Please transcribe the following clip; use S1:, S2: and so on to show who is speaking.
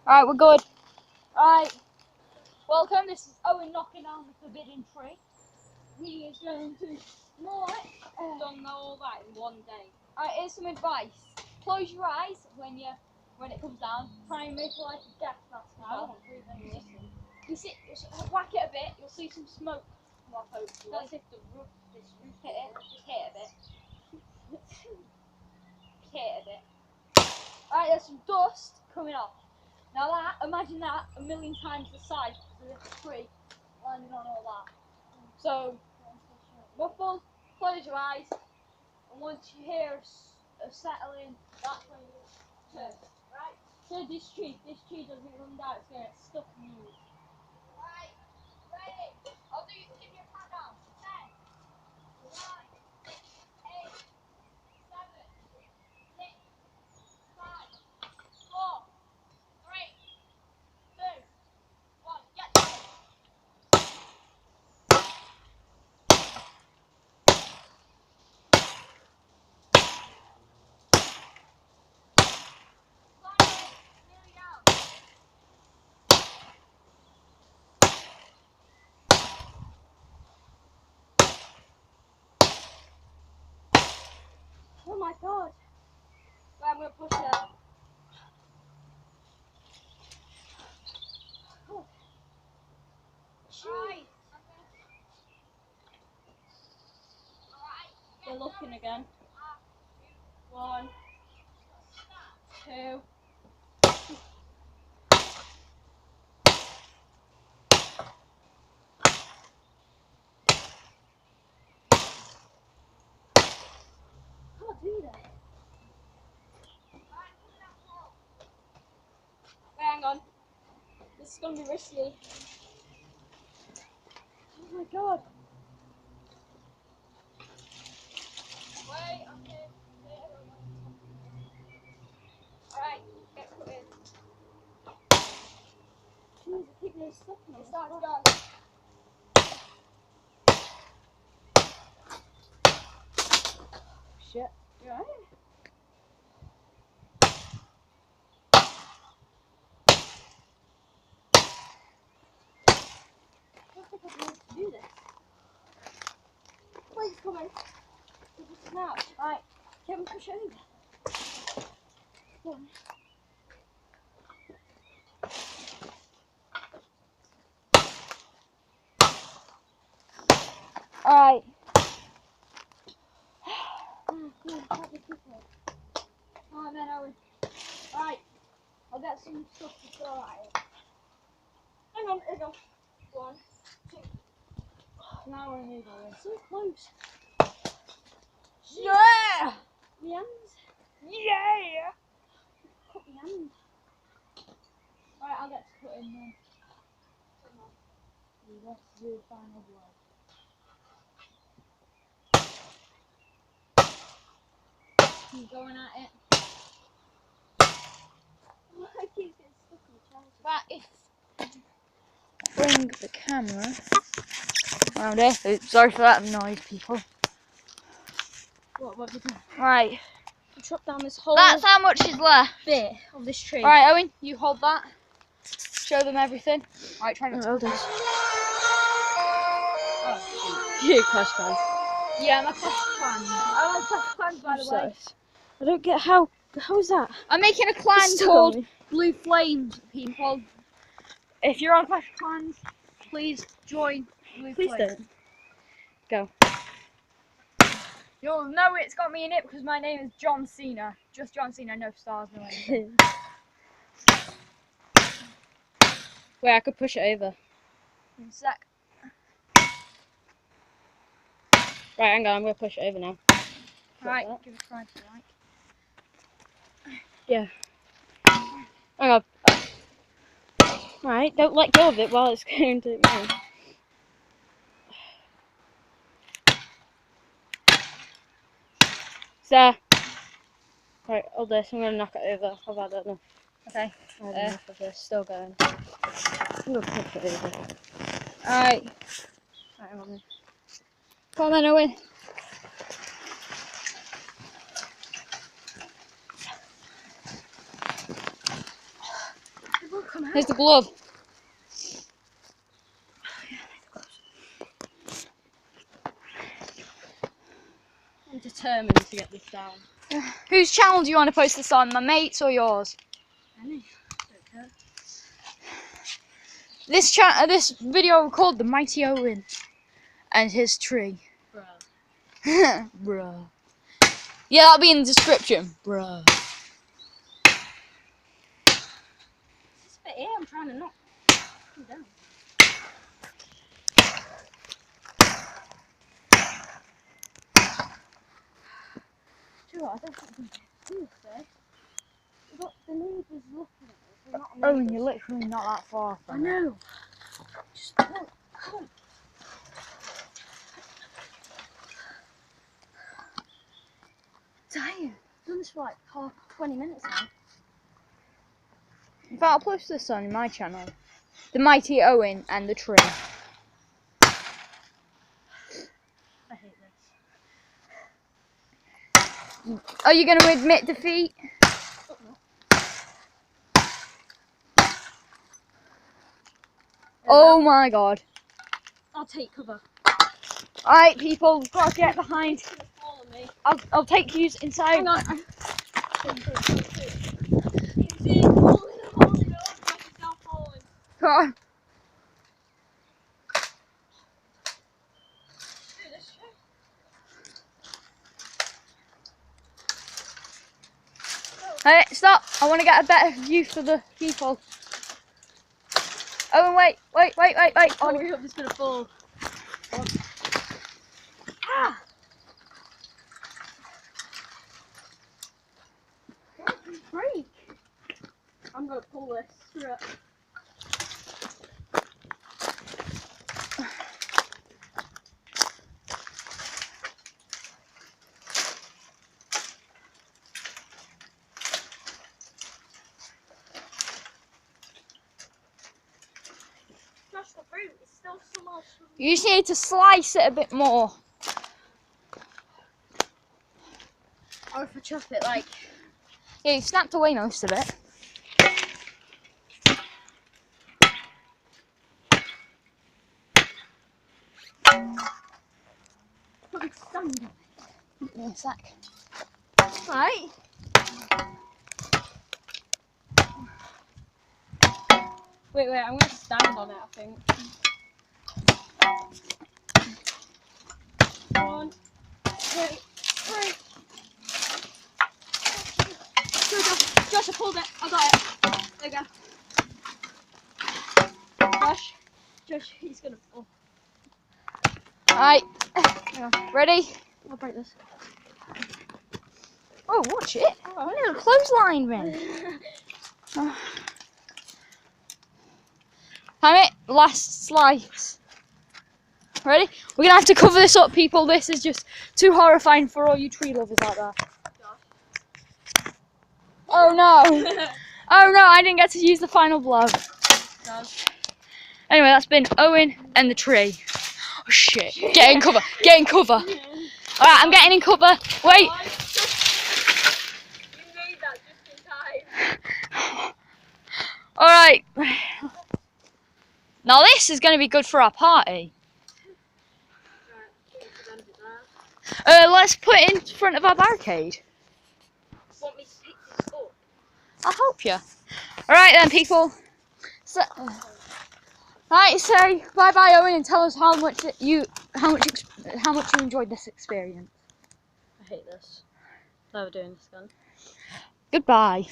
S1: Alright, we're good. Alright, welcome. This is Owen knocking down the forbidden tree. He is going to more done all that in one day. Alright, here's some advice. Close your eyes when it comes down. Try and make it like a gas mask. I don't want to breathe any listen. You see, whack it a bit, you'll see some smoke come off hopefully. That's if the roof hit it. Just hit it a bit. Just hit it a bit. Alright, there's some dust coming off. Now imagine that a million times the size of the tree landing on all that. So, muffle, close your eyes, and once you hear a settling, that's when you turn. Right? So this tree doesn't run down, it's going to get stuck in you. Right, ready? I'll give you a countdown. 10, 9, 8, 7, 6, 5, 4, 3, 2, 1, get started. Oh my god. Right, I'm going to push it. Oh. Right. They're looking again. 1, 2. Can't do that. Wait, hang on. This is going to be risky. Oh my god. Wait, I'm here. Alright, get put in. Jeez, I think they're stuck in it. It's starting to go. Shit. You alright? I don't think I'll be able to do this. Please come in. Just now. Alright, can we push over? Come on. Alright. Oh man, Owen. Alright. I'll get some stuff to throw at it. Hang on, here we go. 1, 2. Now we're here, Owen. So close. Yeah! My hands. Yeah! Cut my hand. Alright, I'll get to cut in then. We want to do the final blow. Keep going at it. I keep getting stuck in the chair. But if bring the camera around here. Oops, sorry for that noise, people. What have you done? Right. I chopped down this whole That's how much is left. Bit of this tree. Alright, Owen, you hold that. Show them everything. Alright, try not to hold this. Oh, shoot. You Clash Clans. Yeah, my Clash Clans. I like Clash Clans, by the way. I don't get how is that? I'm making a clan called Blue Flames, people. If you're on Clash Clans, please join Blue Flames. Please don't. Go. You'll know it's got me in it because my name is John Cena. Just John Cena, no stars, no anything. Wait, I could push it over. In a sec. Right, hang on, I'm going to push it over now. Right, give it a try if you like. Yeah. Hang on. Right, don't let go of it while it's going to move. So, right, hold this, I'm going to knock it over. I've had enough. Okay. I've had enough of this, still going. I'm going to push it over. Alright. Right, hang on then. Come on then, Owen.
S2: Here's the glove.
S1: I'm determined to get this down.
S2: Whose channel do you want to post this on? My mate's or yours?
S1: Any? Don't care.
S2: This video called The Mighty Owen and his tree.
S1: Bruh.
S2: Bruh. Yeah, that'll be in the description. Bruh.
S1: This bit here, I'm trying to knock him down. Sure, I don't think we can do this, eh? But the neighbours looking at us. They're not
S2: Owen,
S1: neighbours.
S2: you're literally not that far
S1: I
S2: from it.
S1: know. Just look. Come. Damn. I've done this for like 20 minutes now.
S2: In fact, I'll post this on my channel. The Mighty Owen and the tree.
S1: I hate this.
S2: Are you going to admit defeat? Oh my god.
S1: I'll take cover.
S2: Alright, people, we've got to get behind.
S1: Follow me.
S2: I'll take you inside.
S1: Hang on. See, holding up, it's now falling.
S2: Come on.
S1: Do this shit.
S2: Hey, stop. I want to get a better view for the people. Owen, wait. I
S1: Oh,
S2: wanna-
S1: we hope it's gonna fall. Ah! Break! I'm gonna pull this through it. Josh, the fruit is still somehow.
S2: You just need to slice it a bit more.
S1: Or if I chop it like.
S2: Yeah, you snapped away most of it.
S1: Put the stand on it.
S2: In a sec.
S1: Right? Wait, I'm gonna stand on it, I think. 1, 2, 3. Go, Josh, I pulled it. I got it. There you go. Josh, he's gonna fall.
S2: Alright. Ready?
S1: I'll break this.
S2: Oh, watch it. I need a clothesline, man. Time it. Last slice. Ready? We're going to have to cover this up, people. This is just too horrifying for all you tree lovers out there. Oh, no. Oh, no. I didn't get to use the final blow. Anyway, that's been Owen and the tree. Oh, shit. Get in cover. Get in cover. Alright, I'm getting in cover. Wait.
S1: You made that just in time.
S2: Alright. Now this is going to be good for our party. Let's put it in front of our barricade.
S1: Want me to pick this up?
S2: I'll help you. Alright then, people. So, right, say bye bye, Owen, and tell us how much you enjoyed this experience.
S1: I hate this. Never doing this again.
S2: Goodbye.